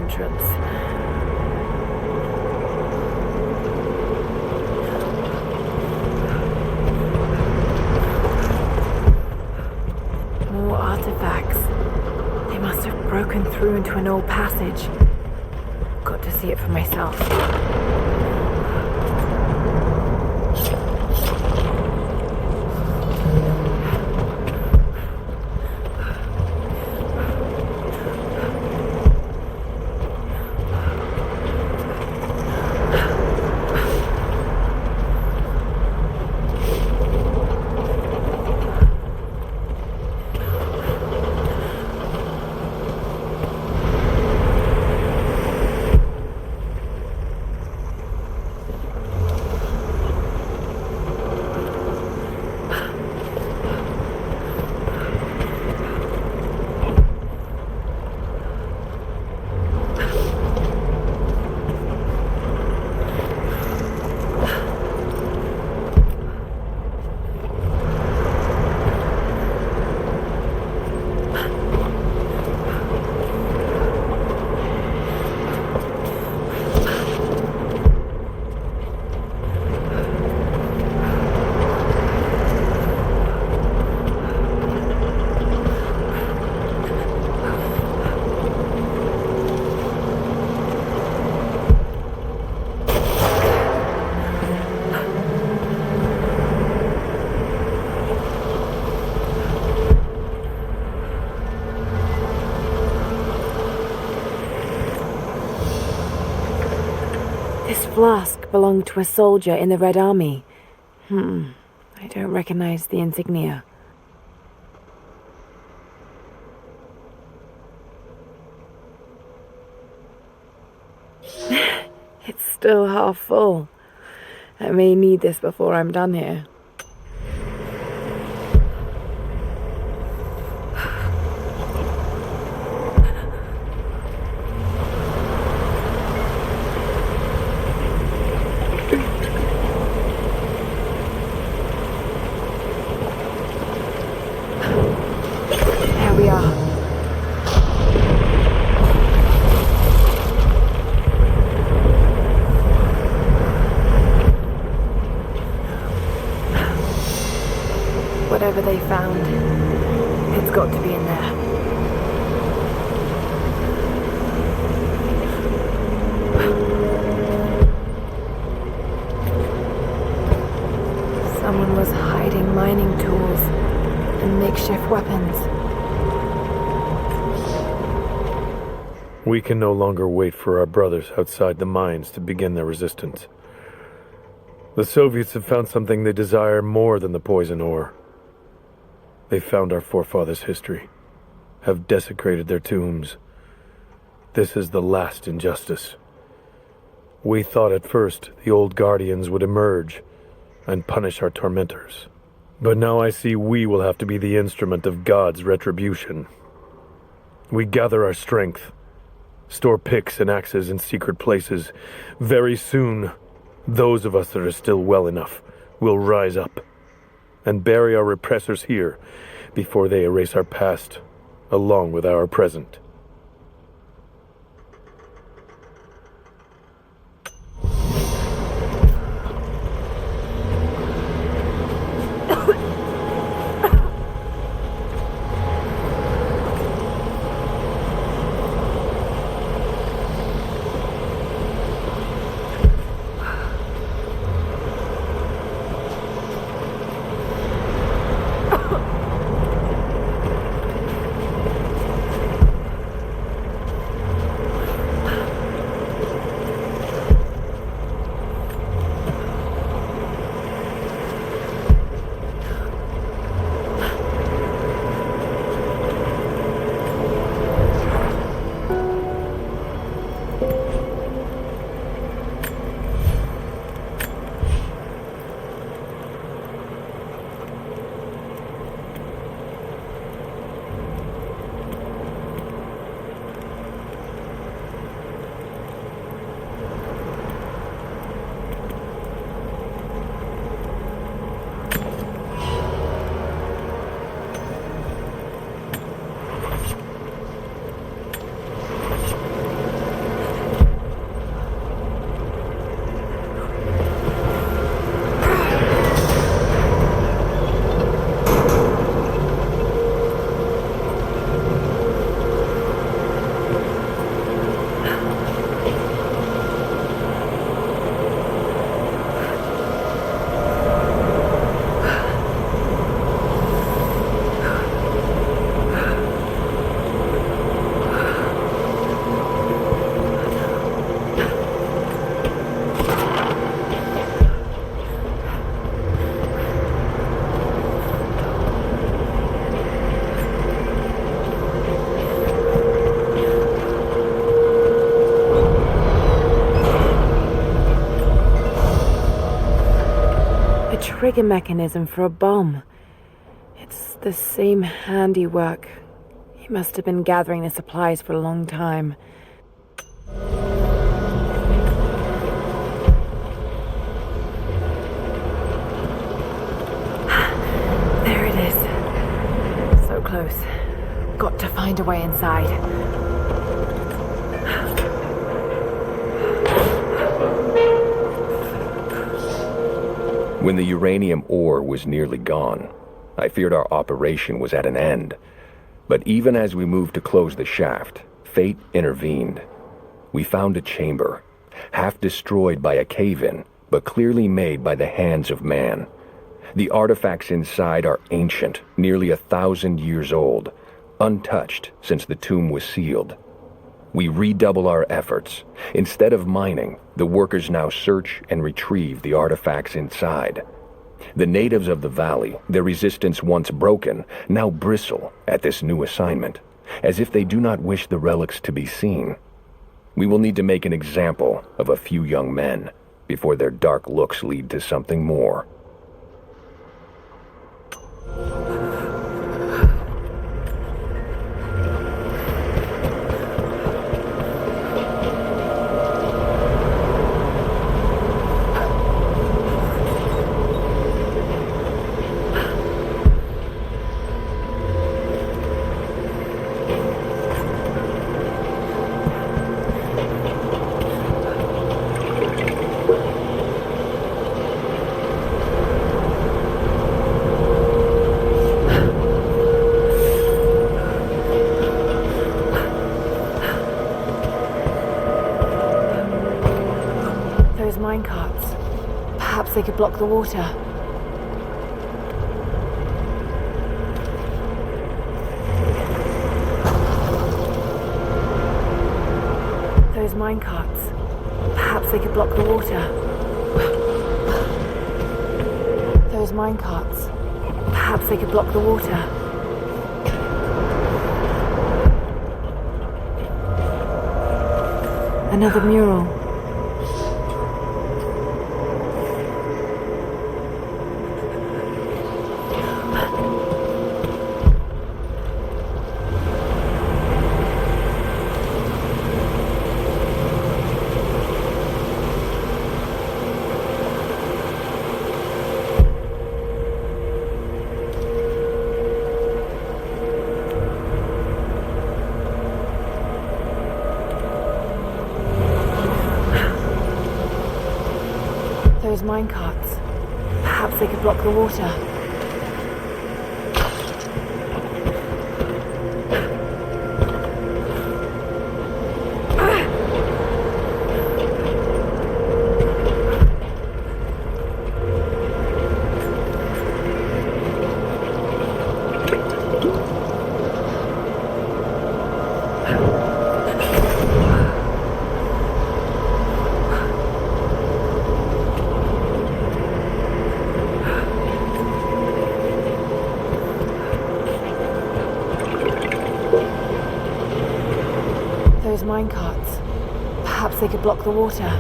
entrance. More artifacts. They must have broken through into an old passage. Got to see it for myself. This flask belonged to a soldier in the Red Army. I don't recognize the insignia. It's still half full. I may need this before I'm done here. There we are. Whatever they found, it's got to be in there. Someone was hiding mining tools and makeshift weapons. We can no longer wait for our brothers outside the mines to begin their resistance. The Soviets have found something they desire more than the poison ore. They found our forefathers' history, have desecrated their tombs. This is the last injustice. We thought at first the old guardians would emerge and punish our tormentors. But now I see we will have to be the instrument of God's retribution. We gather our strength, store picks and axes in secret places. Very soon, those of us that are still well enough will rise up and bury our repressors here before they erase our past along with our present. trigger mechanism for a bomb. It's the same handiwork. He must have been gathering the supplies for a long time. There it is. So close. Got to find a way inside. When the uranium ore was nearly gone, I feared our operation was at an end. But even as we moved to close the shaft, fate intervened. We found a chamber, half destroyed by a cave-in, but clearly made by the hands of man. The artifacts inside are ancient, nearly 1,000 years old, untouched since the tomb was sealed. We redouble our efforts. Instead of mining, the workers now search and retrieve the artifacts inside. The natives of the valley, their resistance once broken, now bristle at this new assignment, as if they do not wish the relics to be seen. We will need to make an example of a few young men before their dark looks lead to something more. Those minecarts. Perhaps they could block the water. Those minecarts. Perhaps they could block the water. Those minecarts. Perhaps they could block the water. Another mural. Those minecarts. Perhaps they could block the water. Those minecarts. Perhaps they could block the water.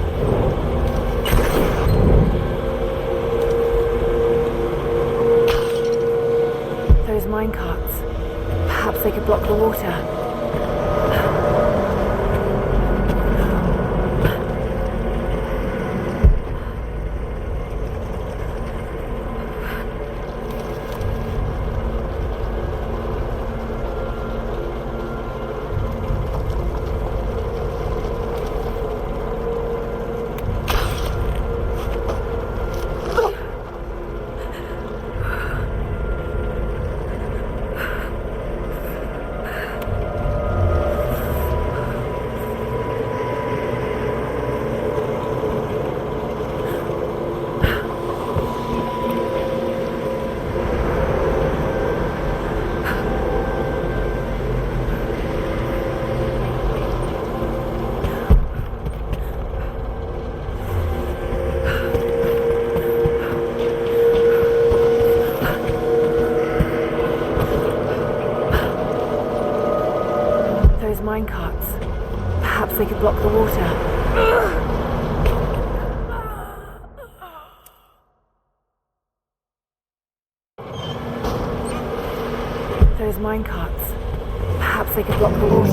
Those minecarts. Perhaps they could block the water. Those minecarts. Perhaps they could block the water. those minecarts. Perhaps they could block the water.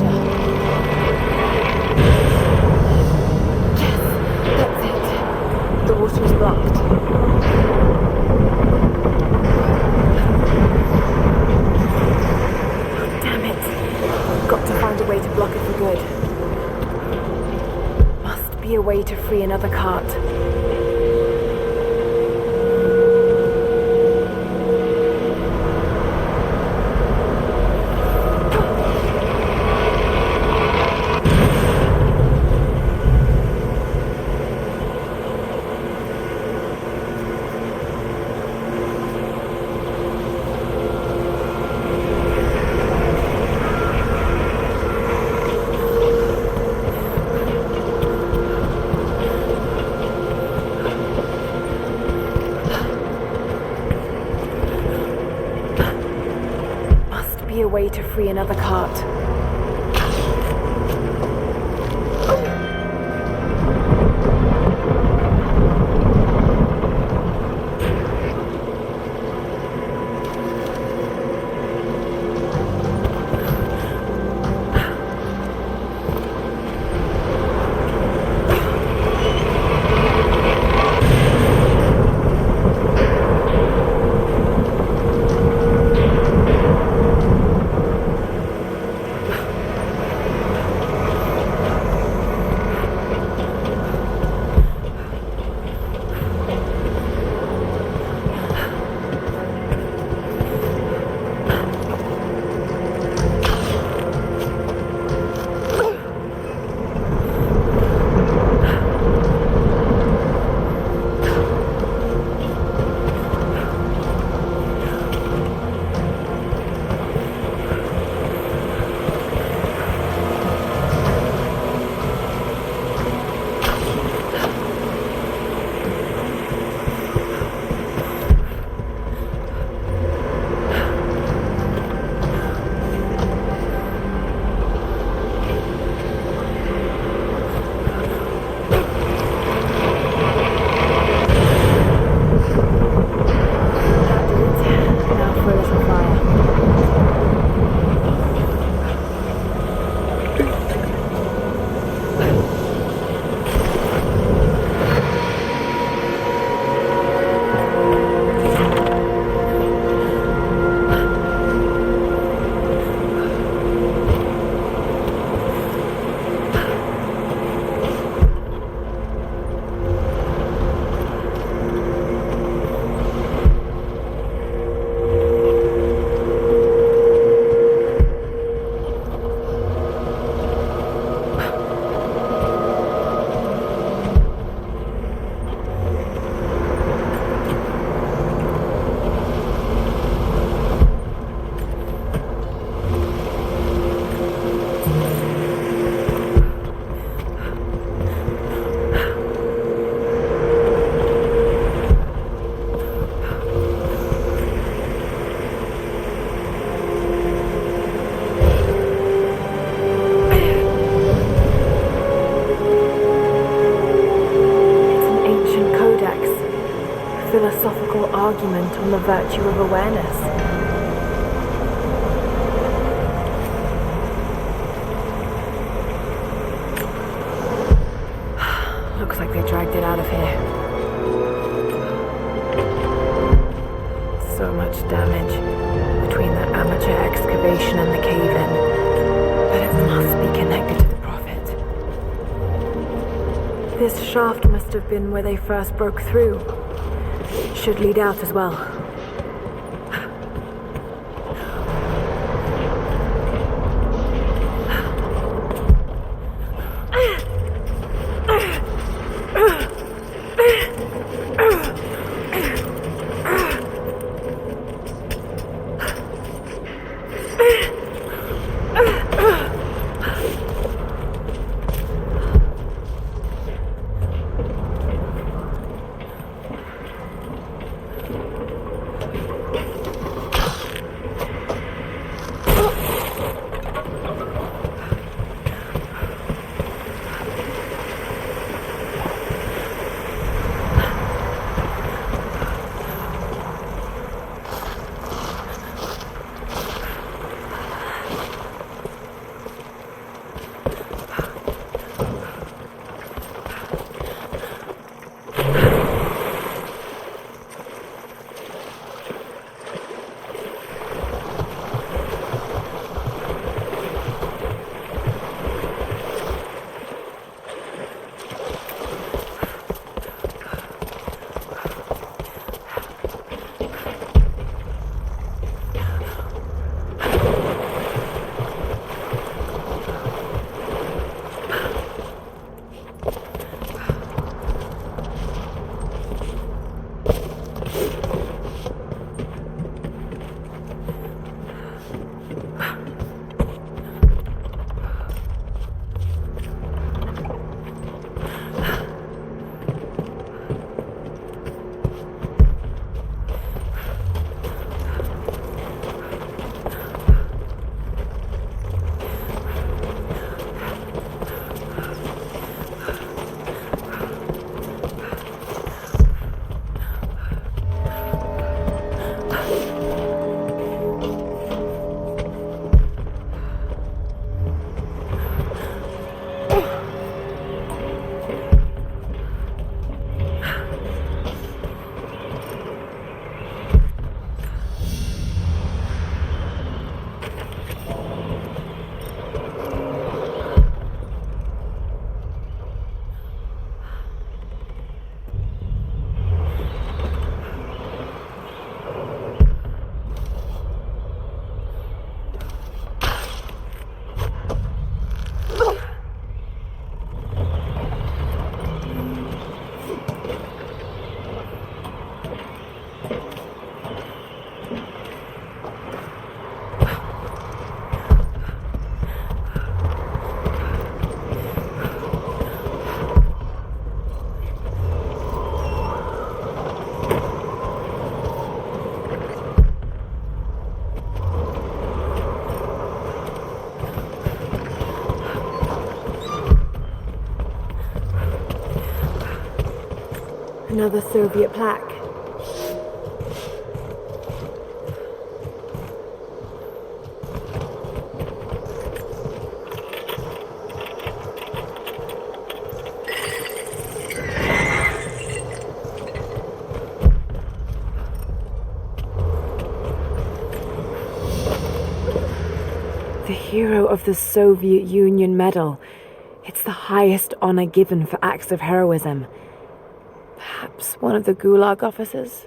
Yes, that's it. The water is blocked. Damn it. Got to find a way to block it for good. Must be a way to free another cart. A way to free another cart. Philosophical argument on the virtue of awareness. Looks like they dragged it out of here. So much damage between the amateur excavation and the cave-in, but it must be connected to the Prophet. This shaft must have been where they first broke through. Should lead out as well. Another Soviet plaque. The Hero of the Soviet Union Medal. It's the highest honor given for acts of heroism. Perhaps one of the Gulag officers?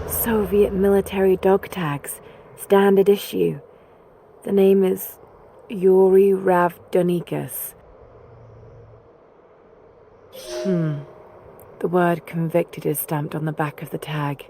Soviet military dog tags, standard issue. The name is Yuri Ravdonikas. The word convicted is stamped on the back of the tag.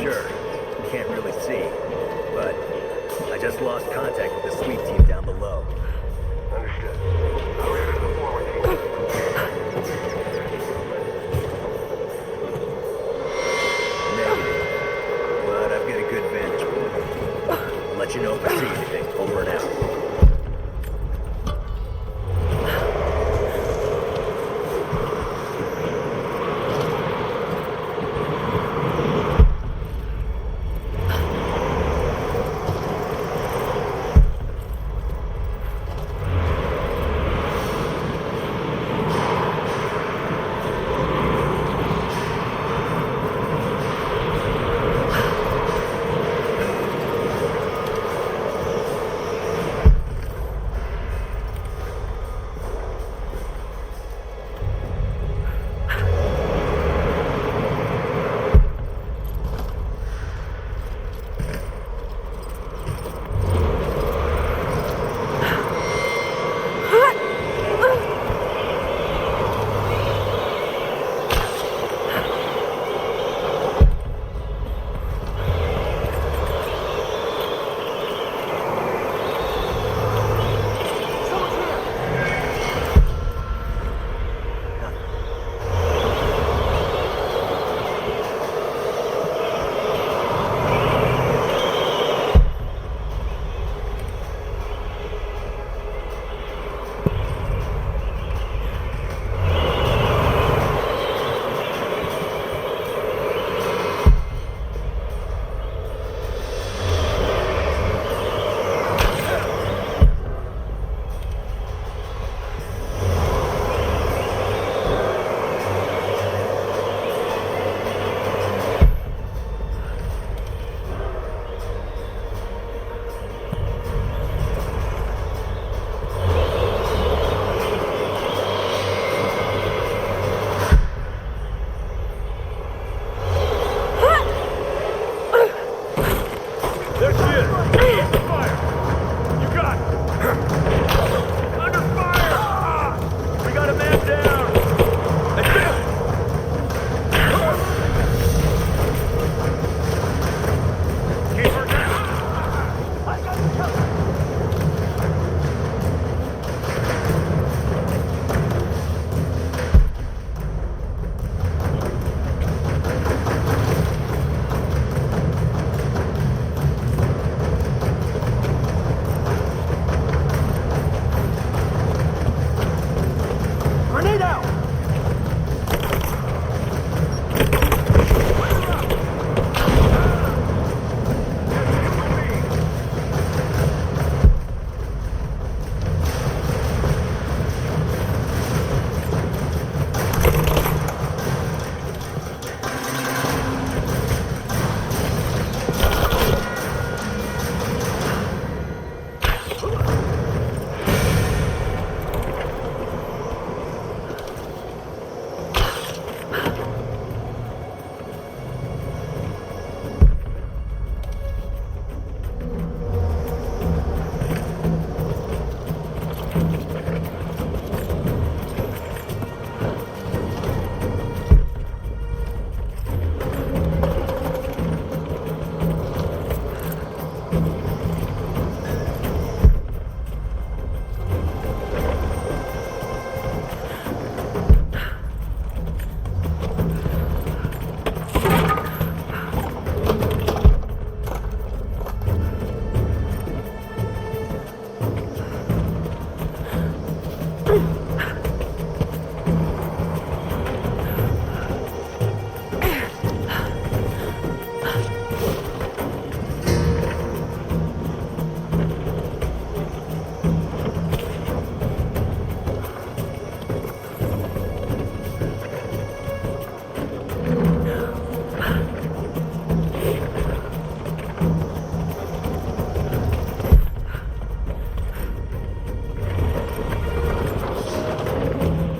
sure. Can't really see. But I just lost contact with the sweep team down below. Understood. I'll enter the forward team. Negative. But I've got a good vantage point. I'll let you know if I see anything. Over and out.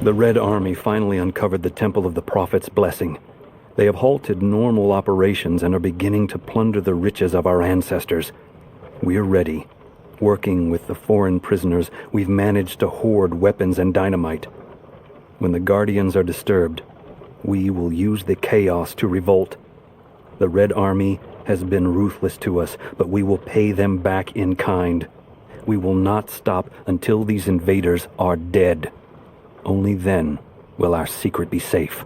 The Red Army finally uncovered the Temple of the Prophet's Blessing. They have halted normal operations and are beginning to plunder the riches of our ancestors. We're ready. Working with the foreign prisoners, we've managed to hoard weapons and dynamite. When the Guardians are disturbed, we will use the chaos to revolt. The Red Army has been ruthless to us, but we will pay them back in kind. We will not stop until these invaders are dead. Only then will our secret be safe.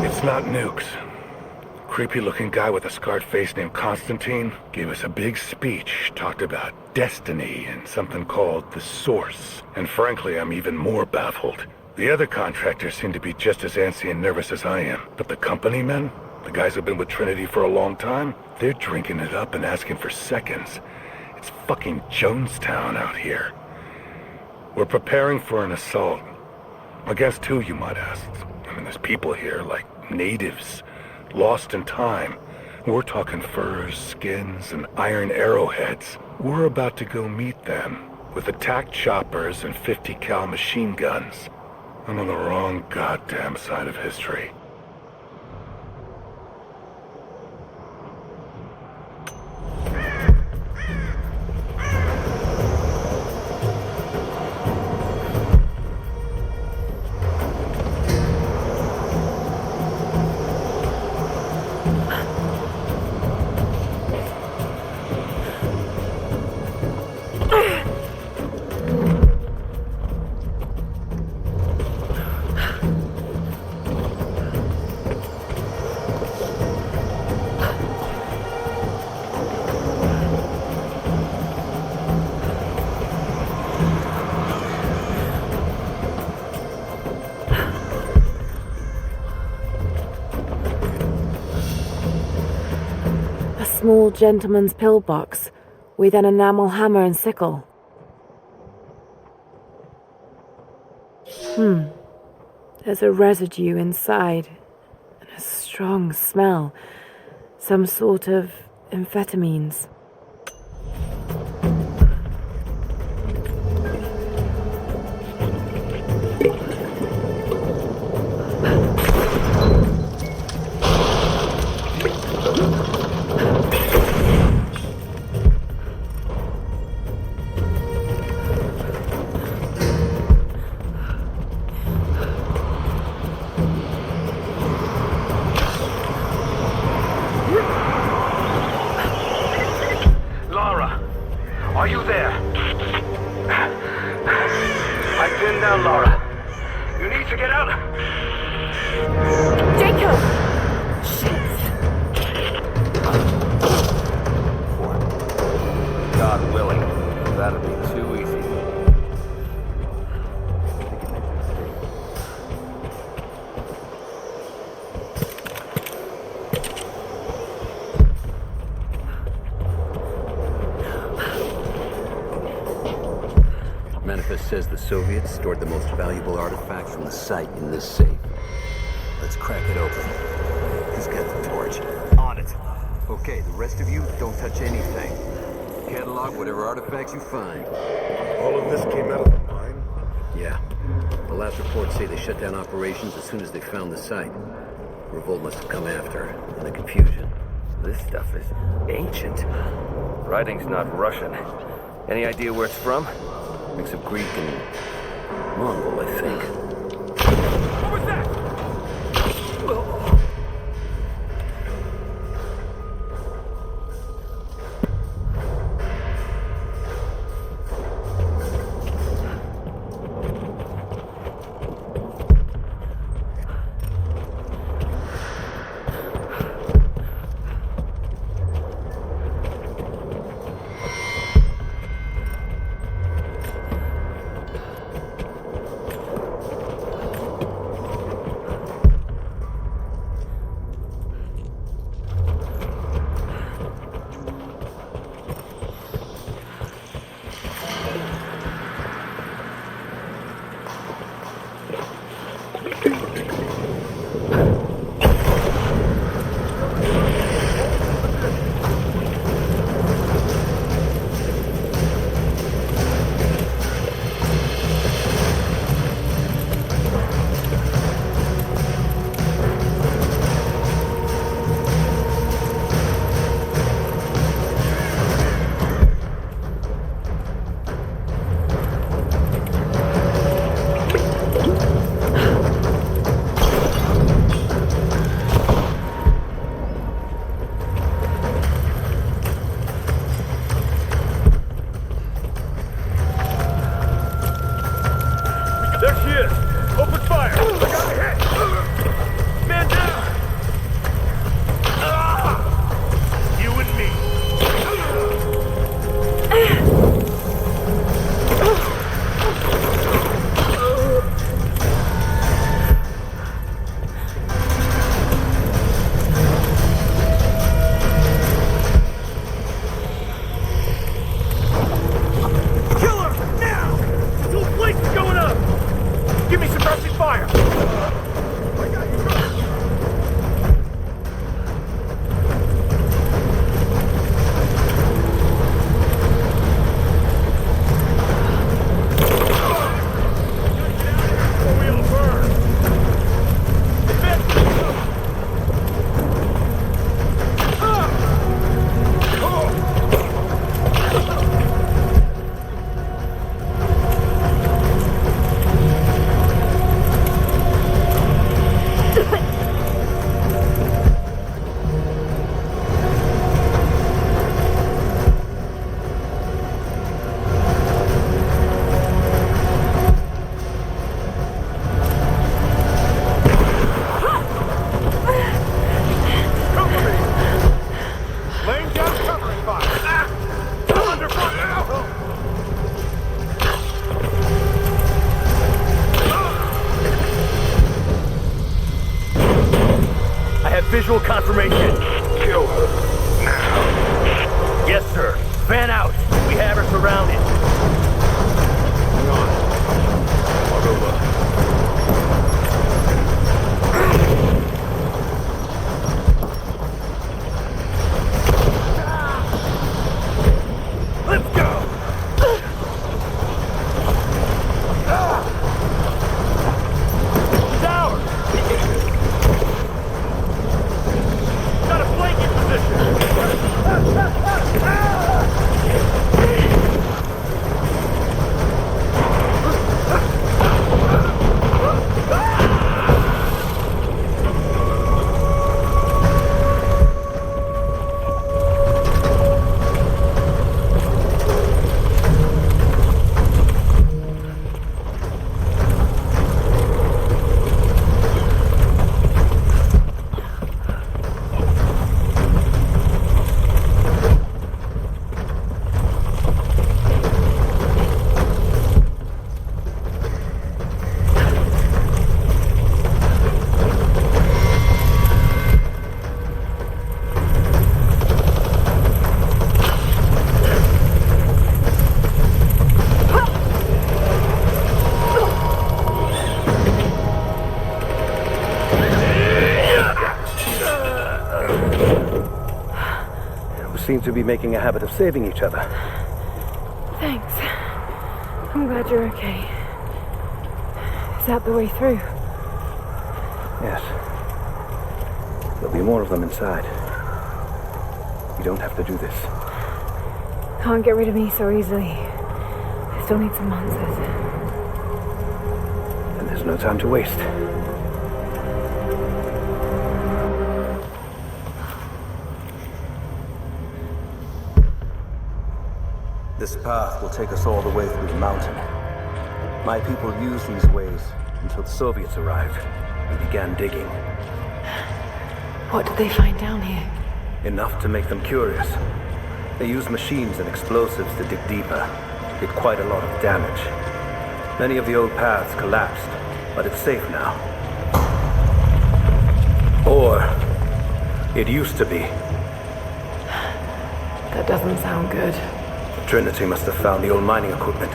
It's not nukes. Creepy-looking guy with a scarred face named Constantine gave us a big speech, talked about destiny and something called the Source. And frankly, I'm even more baffled. The other contractors seem to be just as antsy and nervous as I am. But the company men, the guys who've been with Trinity for a long time, they're drinking it up and asking for seconds. It's fucking Jonestown out here. We're preparing for an assault. Against who, you might ask? I mean, there's people here, like natives, lost in time. We're talking furs, skins, and iron arrowheads. We're about to go meet them with attack choppers and 50 cal machine guns. I'm on the wrong goddamn side of history. Small gentleman's pillbox with an enamel hammer and sickle. There's a residue inside and a strong smell. Some sort of amphetamines. Are you there? I pinned down Laura. You need to get out. Jacob! Shit! God willing, that'll be too easy. Manifest says the Soviets stored the most valuable artifacts from the site in this safe. Let's crack it open. Who's got the torch? On it. Okay, the rest of you, don't touch anything. Catalog whatever artifacts you find. All of this came out of the mine? Yeah. The last reports say they shut down operations as soon as they found the site. Revolt must have come after, in the confusion. This stuff is ancient. Writing's not Russian. Any idea where it's from? Mix of Greek and Mongol, I think. What was that? There she is! Open fire! I got a hit! Man down! You and me! Kill her! Now! This whole place is going up! Give me suppressing fire! I got you covered. We'll burn. Cover me! Laying down covering fire! I'm under fire now! I have visual confirmation. Kill her. Now. Yes, sir. Fan out. We have her surrounded. Hang on. I'll go look. Let's go! Tower! Got a flanking position! Seem to be making a habit of saving each other. Thanks. I'm glad you're okay. Is that the way through? Yes. There'll be more of them inside. You don't have to do this. Can't get rid of me so easily. I still need some answers. There's no time to waste. This path will take us all the way through the mountain. My people used these ways until the Soviets arrived and began digging. What did they find down here? Enough to make them curious. They used machines and explosives to dig deeper. Did quite a lot of damage. Many of the old paths collapsed, but it's safe now. Or it used to be. That doesn't sound good. Trinity must have found the old mining equipment.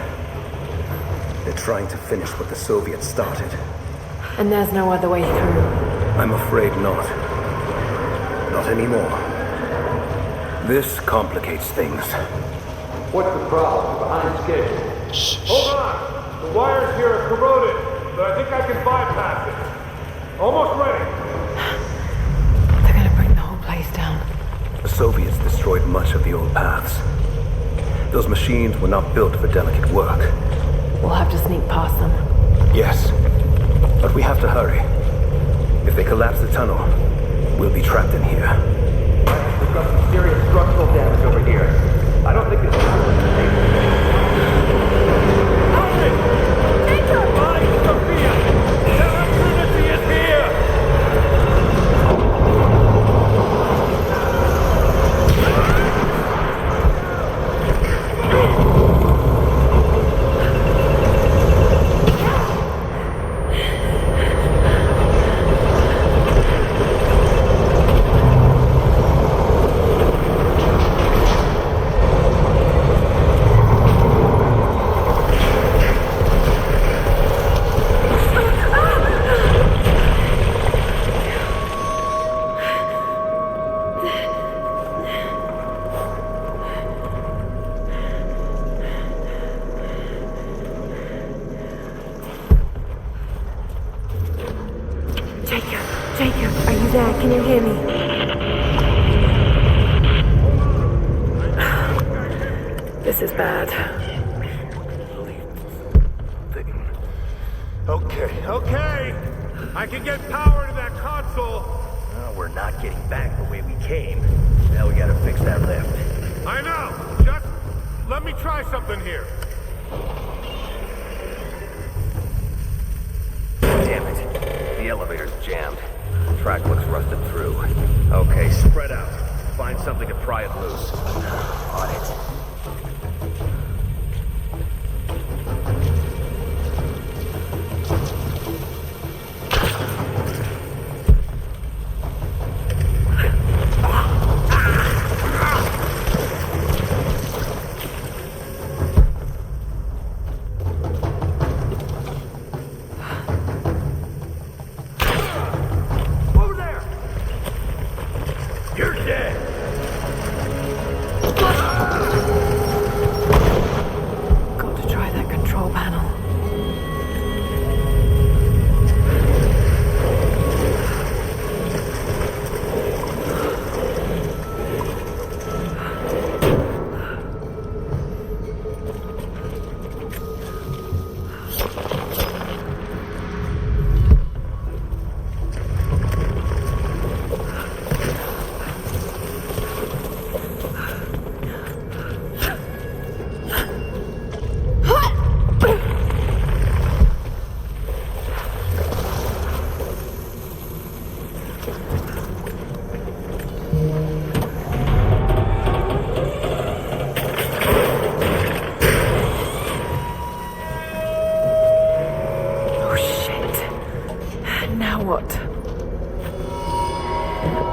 They're trying to finish what the Soviets started. And there's no other way through. I'm afraid not. Not anymore. This complicates things. What's the problem? Behind schedule. Hold on! The wires here are corroded, but I think I can bypass it. Almost ready. They're gonna bring the whole place down. The Soviets destroyed much of the old paths. Those machines were not built for delicate work. We'll have to sneak past them. Yes, but we have to hurry. If they collapse the tunnel, we'll be trapped in here. We've got some serious structural damage over here. I don't think it's... Find Sophia! Tell her Trinity is here! Jacob, are you there? Can you hear me? This is bad. Okay. I can get power to that console. Well, we're not getting back the way we came. Now we gotta fix that lift. I know. Just let me try something here. Damn it. The elevator's jammed. The track looks rusted through. Okay, spread out. Find something to pry it loose. On it.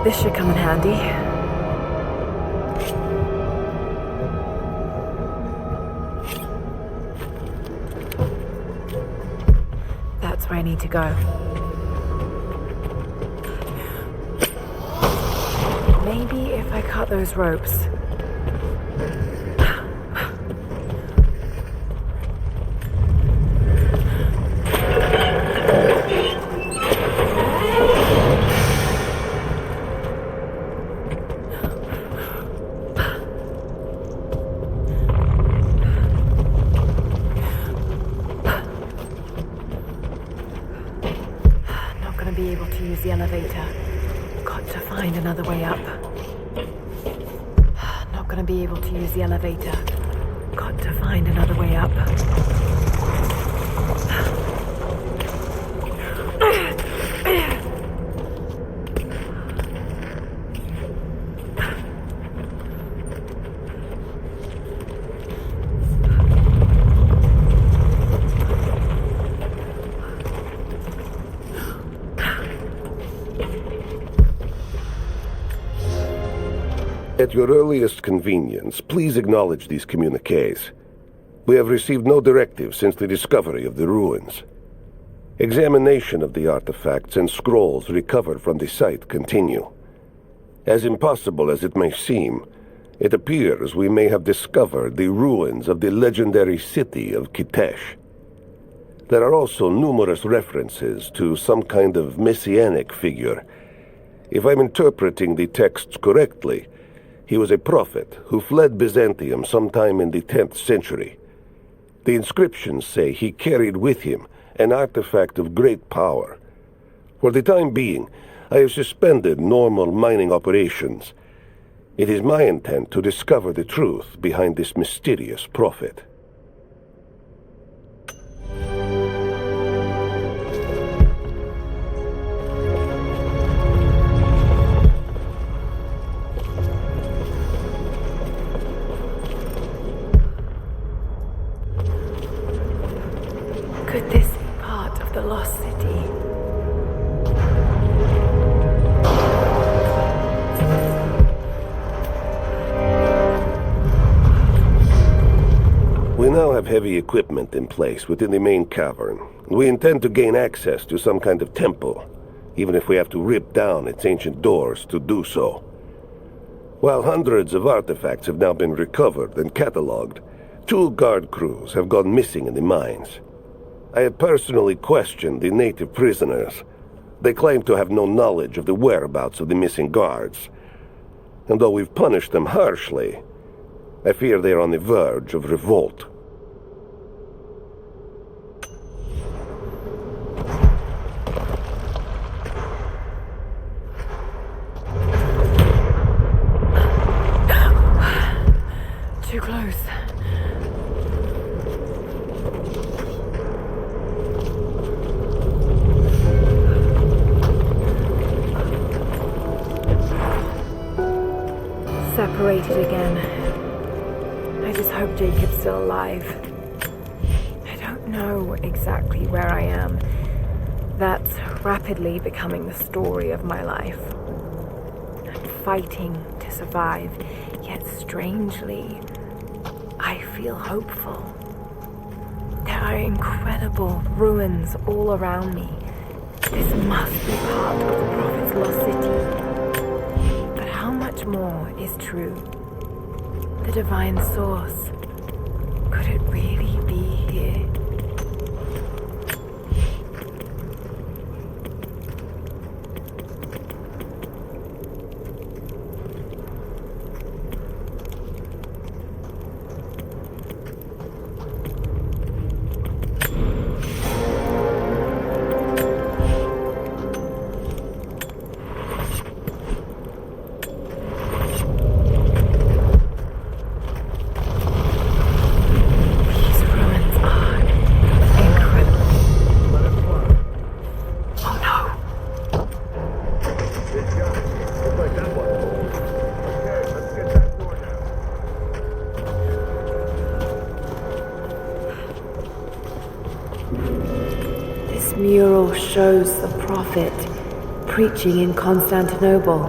This should come in handy. That's where I need to go. Maybe if I cut those ropes. gonna be able to use the elevator. Got to find another way up. Not gonna be able to use the elevator. Got to find another way up. At your earliest convenience, please acknowledge these communiques. We have received no directive since the discovery of the ruins. Examination of the artifacts and scrolls recovered from the site continue. As impossible as it may seem, it appears we may have discovered the ruins of the legendary city of Kitesh. There are also numerous references to some kind of messianic figure. If I'm interpreting the texts correctly, he was a prophet who fled Byzantium sometime in the 10th century. The inscriptions say he carried with him an artifact of great power. For the time being, I have suspended normal mining operations. It is my intent to discover the truth behind this mysterious prophet. Could this be part of the lost city? We now have heavy equipment in place within the main cavern. We intend to gain access to some kind of temple, even if we have to rip down its ancient doors to do so. While hundreds of artifacts have now been recovered and catalogued, 2 guard crews have gone missing in the mines. I have personally questioned the native prisoners. They claim to have no knowledge of the whereabouts of the missing guards. And though we've punished them harshly, I fear they are on the verge of revolt. Too close. Separated again. I just hope Jacob's still alive. I don't know exactly where I am. That's rapidly becoming the story of my life. I'm fighting to survive, yet strangely, I feel hopeful. There are incredible ruins all around me. This must be part of the Prophet's lost city. But how much more is true? The divine source. Could it really be here? Mural shows the Prophet preaching in Constantinople.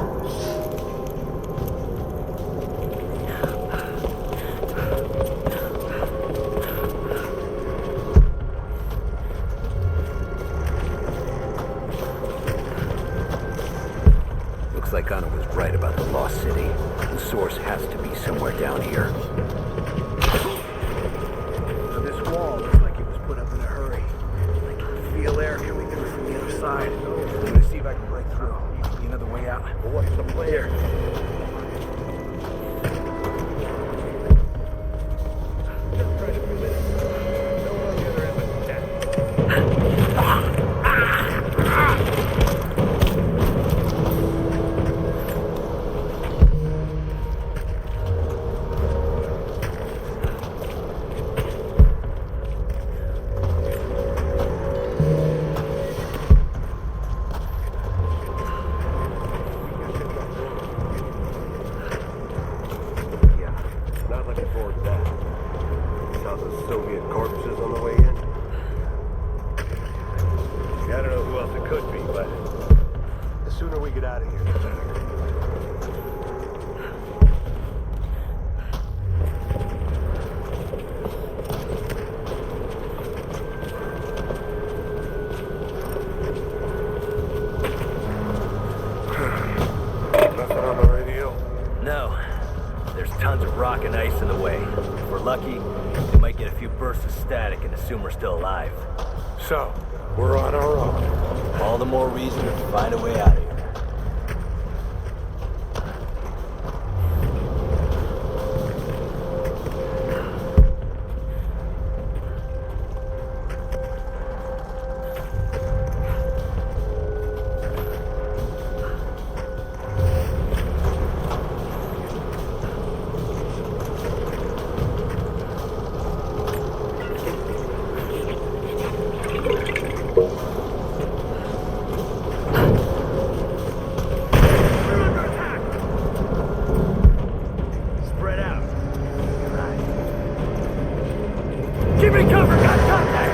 Looks like Anna was right about the lost city. The source has to be somewhere down here. This wall looks like it was put up in a hurry. I can feel air coming through from the other side. I'm gonna see if I can break through. See another way out. Well, what's the play here? could be, but The sooner we get out of here, the better. Nothing on the radio? no. There's tons of rock and ice in the way. If we're lucky, we might get a few bursts of static and assume we're still alive. So, we're on our own. All the more reason to find a way out of here. Spread out. Keep it covered, got contact!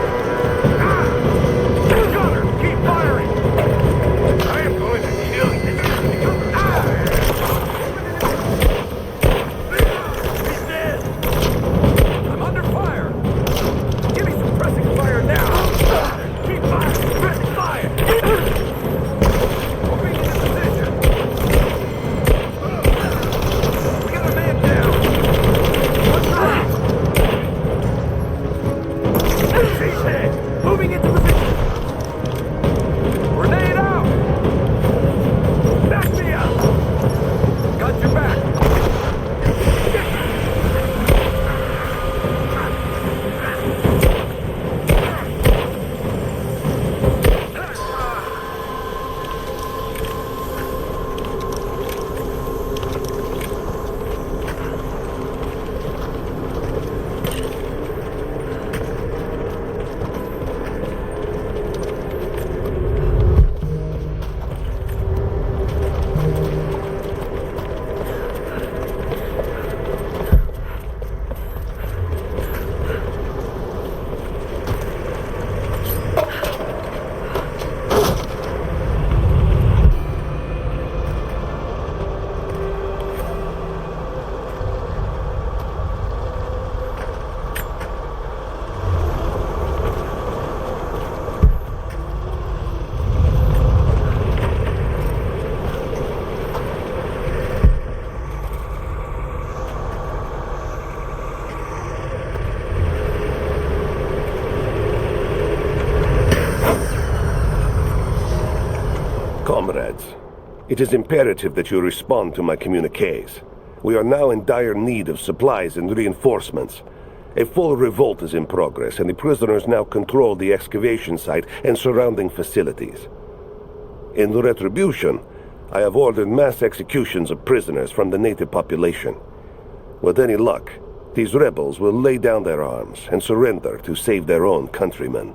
Gunner, keep firing! I am going to kill you. He's dead! I'm under fire! Give me some pressing fire now! Keep firing! Pressing fire! Moving into position! We got a man down! He's dead! Moving into position! Grenade out! Back me up! Got your back! Comrades, it is imperative that you respond to my communiques. We are now in dire need of supplies and reinforcements. A full revolt is in progress, and the prisoners now control the excavation site and surrounding facilities. In retribution, I have ordered mass executions of prisoners from the native population. With any luck, these rebels will lay down their arms and surrender to save their own countrymen.